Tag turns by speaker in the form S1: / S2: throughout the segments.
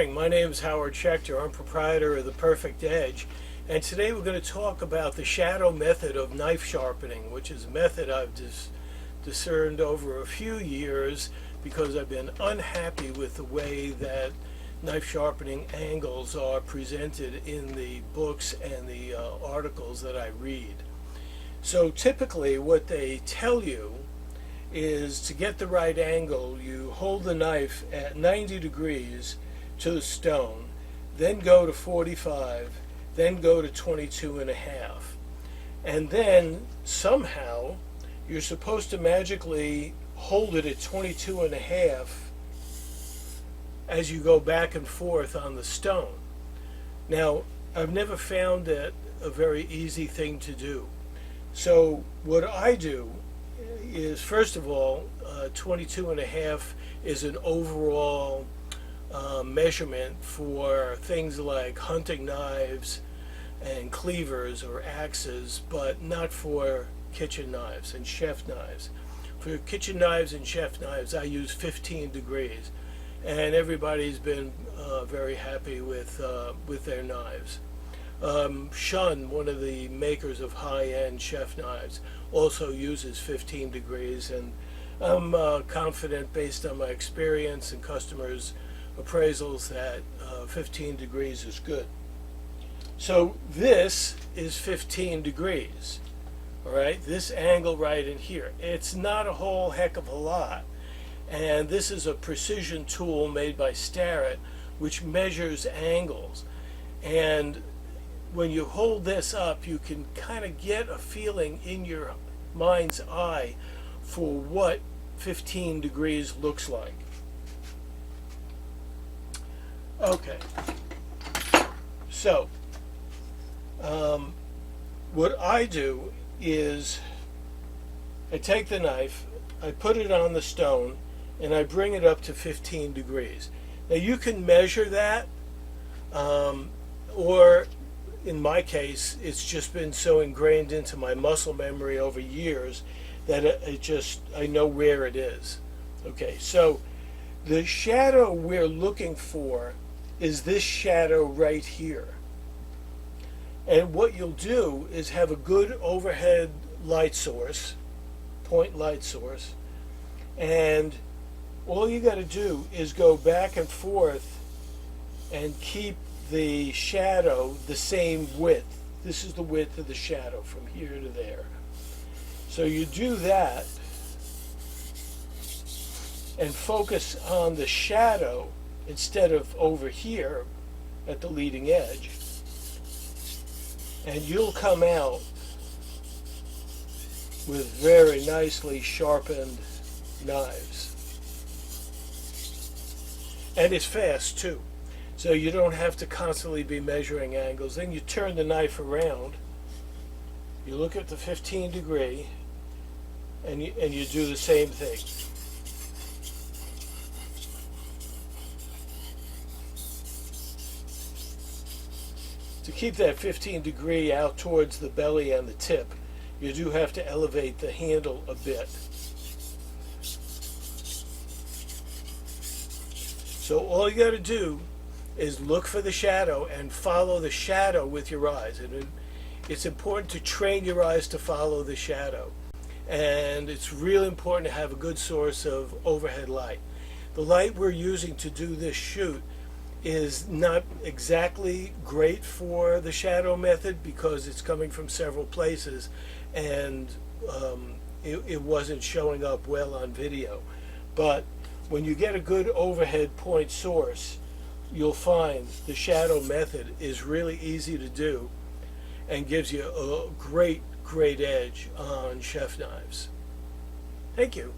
S1: morning. My name is Howard Schechter. I'm proprietor of The Perfect Edge. And today we're going to talk about the shadow method of knife sharpening, which is a method I've discerned over a few years because I've been unhappy with the way that knife sharpening angles are presented in the books and the articles that I read. So typically what they tell you is to get the right angle, you hold the knife at 90 degrees to the stone, then go to 45, then go to 22 and a half. And then somehow you're supposed to magically hold it at 22 and a half as you go back and forth on the stone. Now, I've never found that a very easy thing to do. So what I do is, first of all, 22 and a half is an overall measurement for things like hunting knives and cleavers or axes, but not for kitchen knives and chef knives. For kitchen knives and chef knives, I use 15 degrees, and everybody's been very happy with their knives. Shun, one of the makers of high-end chef knives, also uses 15 degrees, and I'm confident, based on my experience and customers' appraisals, that 15 degrees is good. So this is 15 degrees, all right? This angle right in here. It's not a whole heck of a lot, and this is a precision tool made by Starrett, which measures angles. And when you hold this up, you can kind of get a feeling in your mind's eye for what 15 degrees looks like. Okay, so what I do is I take the knife, I put it on the stone, and I bring it up to 15 degrees. Now you can measure that, or in my case, it's just been so ingrained into my muscle memory over years that I know where it is. Okay, so the shadow we're looking for is this shadow right here. And what you'll do is have a good overhead light source, point light source, and all you got to do is go back and forth and keep the shadow the same width. This is the width of the shadow from here to there. So you do that and focus on the shadow instead of over here at the leading edge, and you'll come out with very nicely sharpened knives. And it's fast too. So you don't have to constantly be measuring angles. Then you turn the knife around, you look at the 15 degree, and you do the same thing. To keep that 15 degree out towards the belly and the tip, you do have to elevate the handle a bit. So all you got to do is look for the shadow and follow the shadow with your eyes. And it's important to train your eyes to follow the shadow. And it's really important to have a good source of overhead light. The light we're using to do this shoot is not exactly great for the shadow method because it's coming from several places, and it wasn't showing up well on video. But when you get a good overhead point source, you'll find the shadow method is really easy to do and gives you a great edge on chef knives. Thank you.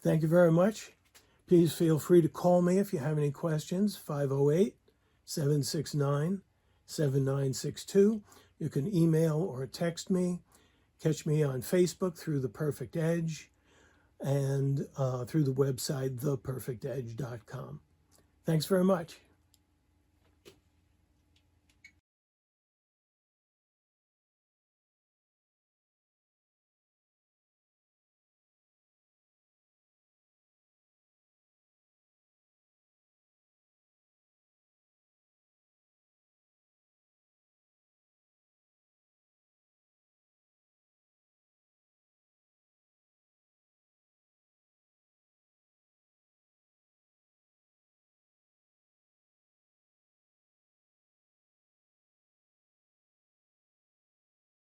S1: Thank you very much. Please feel free to call me if you have any questions, 508-769-7962. You can email or text me. Catch me on Facebook through The Perfect Edge and through the website theperfectedge.com. Thanks very much.